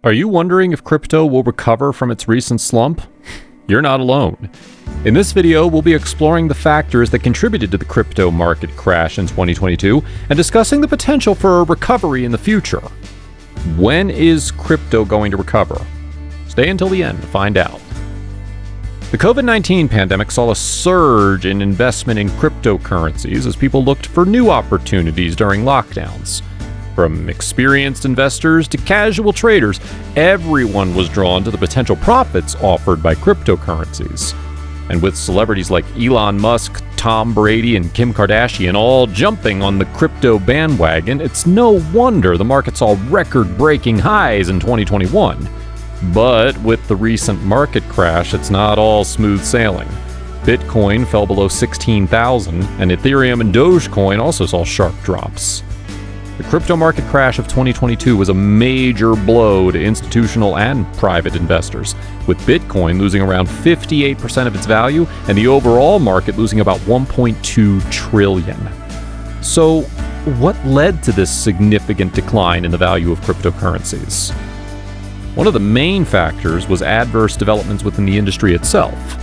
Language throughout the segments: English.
Are you wondering if crypto will recover from its recent slump? You're not alone. In this video, we'll be exploring the factors that contributed to the crypto market crash in 2022 and discussing the potential for a recovery in the future. When is crypto going to recover? Stay until the end to find out. The COVID-19 pandemic saw a surge in investment in cryptocurrencies as people looked for new opportunities during lockdowns. From experienced investors to casual traders, everyone was drawn to the potential profits offered by cryptocurrencies. And with celebrities like Elon Musk, Tom Brady, and Kim Kardashian all jumping on the crypto bandwagon, it's no wonder the market saw record-breaking highs in 2021. But with the recent market crash, it's not all smooth sailing. Bitcoin fell below 16,000, and Ethereum and Dogecoin also saw sharp drops. The crypto market crash of 2022 was a major blow to institutional and private investors, with Bitcoin losing around 58% of its value and the overall market losing about $1.2 trillion. So, what led to this significant decline in the value of cryptocurrencies? One of the main factors was adverse developments within the industry itself.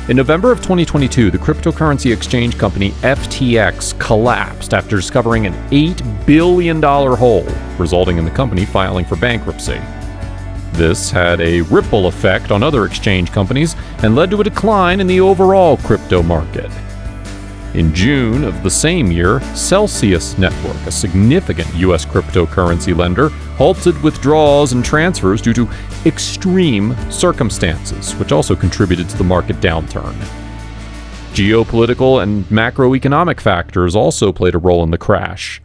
In November of 2022, the cryptocurrency exchange company FTX collapsed after discovering an $8 billion hole, resulting in the company filing for bankruptcy. This had a ripple effect on other exchange companies and led to a decline in the overall crypto market. In June of the same year, Celsius Network, a significant U.S. cryptocurrency lender, halted withdrawals and transfers due to extreme circumstances, which also contributed to the market downturn. Geopolitical and macroeconomic factors also played a role in the crash.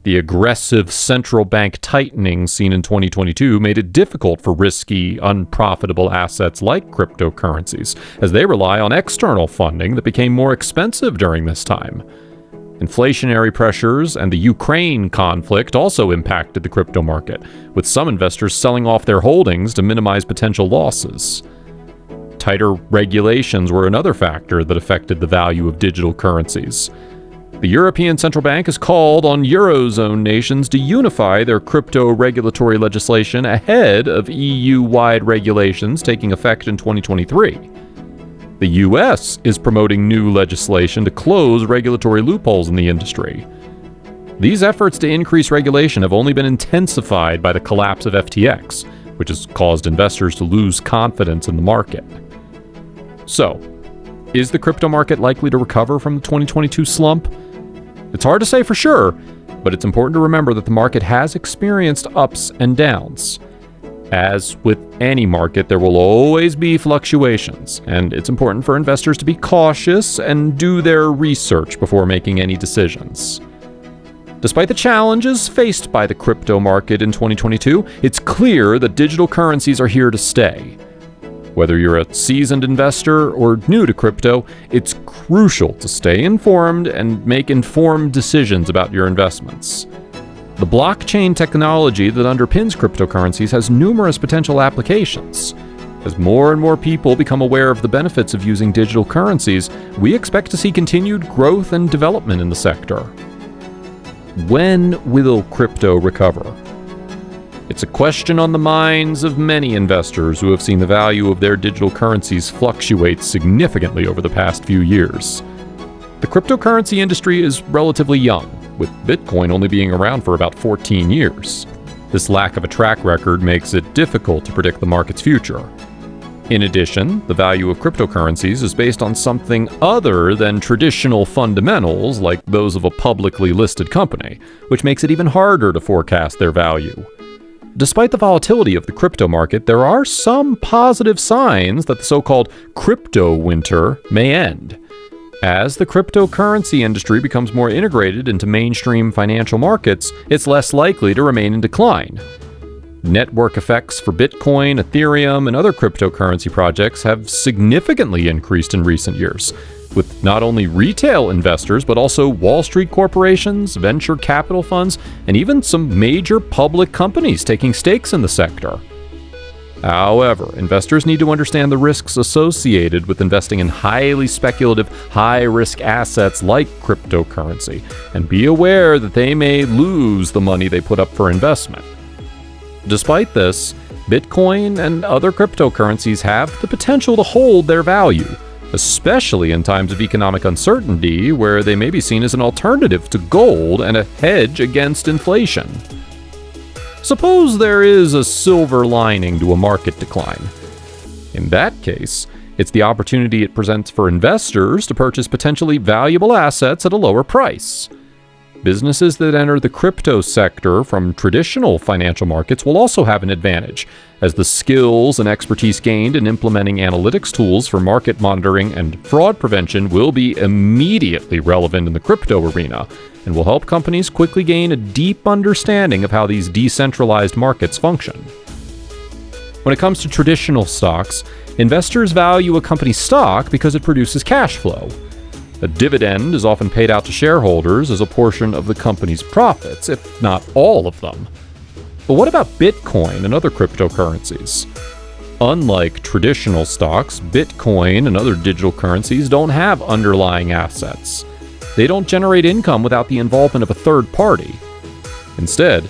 The aggressive central bank tightening seen in 2022 made it difficult for risky, unprofitable assets like cryptocurrencies, as they rely on external funding that became more expensive during this time. Inflationary pressures and the Ukraine conflict also impacted the crypto market, with some investors selling off their holdings to minimize potential losses. Tighter regulations were another factor that affected the value of digital currencies. The European Central Bank has called on Eurozone nations to unify their crypto regulatory legislation ahead of EU-wide regulations taking effect in 2023. The US is promoting new legislation to close regulatory loopholes in the industry. These efforts to increase regulation have only been intensified by the collapse of FTX, which has caused investors to lose confidence in the market. So, is the crypto market likely to recover from the 2022 slump? It's hard to say for sure, but it's important to remember that the market has experienced ups and downs. As with any market, there will always be fluctuations, and it's important for investors to be cautious and do their research before making any decisions. Despite the challenges faced by the crypto market in 2022, it's clear that digital currencies are here to stay. Whether you're a seasoned investor or new to crypto, it's crucial to stay informed and make informed decisions about your investments. The blockchain technology that underpins cryptocurrencies has numerous potential applications. As more and more people become aware of the benefits of using digital currencies, we expect to see continued growth and development in the sector. When will crypto recover? It's a question on the minds of many investors who have seen the value of their digital currencies fluctuate significantly over the past few years. The cryptocurrency industry is relatively young, with Bitcoin only being around for about 14 years. This lack of a track record makes it difficult to predict the market's future. In addition, the value of cryptocurrencies is based on something other than traditional fundamentals like those of a publicly listed company, which makes it even harder to forecast their value. Despite the volatility of the crypto market, there are some positive signs that the so-called crypto winter may end. As the cryptocurrency industry becomes more integrated into mainstream financial markets, it's less likely to remain in decline. Network effects for Bitcoin, Ethereum, and other cryptocurrency projects have significantly increased in recent years, with not only retail investors but also Wall Street corporations, venture capital funds, and even some major public companies taking stakes in the sector. However, investors need to understand the risks associated with investing in highly speculative, high-risk assets like cryptocurrency, and be aware that they may lose the money they put up for investment. Despite this, Bitcoin and other cryptocurrencies have the potential to hold their value, especially in times of economic uncertainty where they may be seen as an alternative to gold and a hedge against inflation. Suppose there is a silver lining to a market decline. In that case, it's the opportunity it presents for investors to purchase potentially valuable assets at a lower price. Businesses that enter the crypto sector from traditional financial markets will also have an advantage, as the skills and expertise gained in implementing analytics tools for market monitoring and fraud prevention will be immediately relevant in the crypto arena, and will help companies quickly gain a deep understanding of how these decentralized markets function. When it comes to traditional stocks, investors value a company's stock because it produces cash flow. A dividend is often paid out to shareholders as a portion of the company's profits, if not all of them. But what about Bitcoin and other cryptocurrencies? Unlike traditional stocks, Bitcoin and other digital currencies don't have underlying assets. They don't generate income without the involvement of a third party. Instead,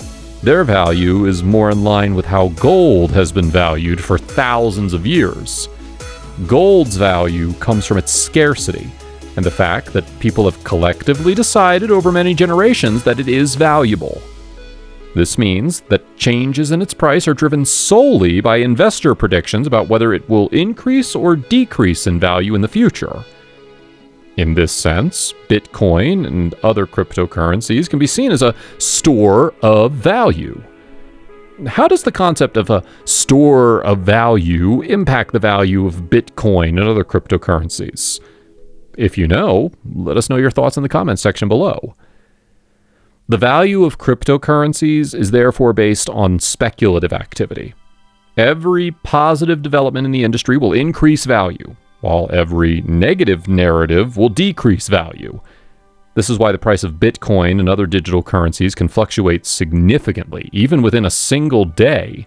their value is more in line with how gold has been valued for thousands of years. Gold's value comes from its scarcity, and the fact that people have collectively decided over many generations that it is valuable. This means that changes in its price are driven solely by investor predictions about whether it will increase or decrease in value in the future. In this sense, Bitcoin and other cryptocurrencies can be seen as a store of value. How does the concept of a store of value impact the value of Bitcoin and other cryptocurrencies? If you know, let us know your thoughts in the comments section below. The value of cryptocurrencies is therefore based on speculative activity. Every positive development in the industry will increase value, while every negative narrative will decrease value. This is why the price of Bitcoin and other digital currencies can fluctuate significantly, even within a single day.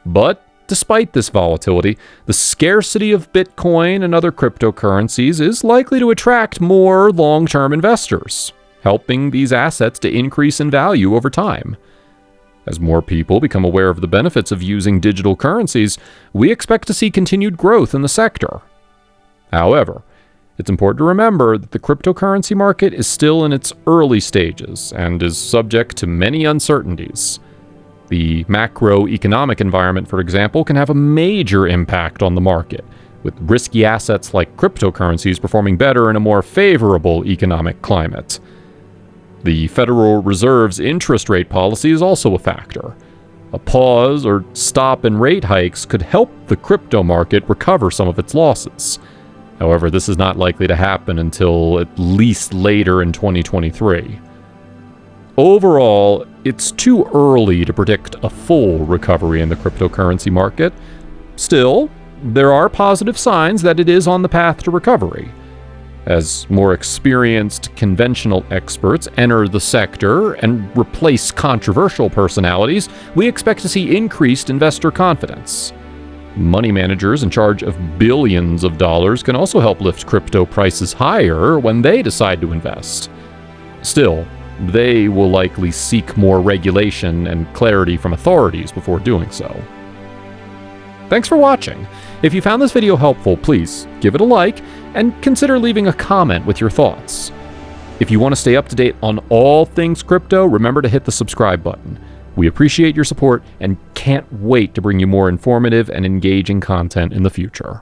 But despite this volatility, the scarcity of Bitcoin and other cryptocurrencies is likely to attract more long-term investors, helping these assets to increase in value over time. As more people become aware of the benefits of using digital currencies, we expect to see continued growth in the sector. However, it's important to remember that the cryptocurrency market is still in its early stages and is subject to many uncertainties. The macroeconomic environment, for example, can have a major impact on the market, with risky assets like cryptocurrencies performing better in a more favorable economic climate. The Federal Reserve's interest rate policy is also a factor. A pause or stop in rate hikes could help the crypto market recover some of its losses. However, this is not likely to happen until at least later in 2023. Overall, it's too early to predict a full recovery in the cryptocurrency market. Still, there are positive signs that it is on the path to recovery. As more experienced conventional experts enter the sector and replace controversial personalities, we expect to see increased investor confidence. Money managers in charge of billions of dollars can also help lift crypto prices higher when they decide to invest. Still, they will likely seek more regulation and clarity from authorities before doing so. Thanks for watching. If you found this video helpful, please give it a like and consider leaving a comment with your thoughts. If you want to stay up to date on all things crypto, remember to hit the subscribe button. We appreciate your support and can't wait to bring you more informative and engaging content in the future.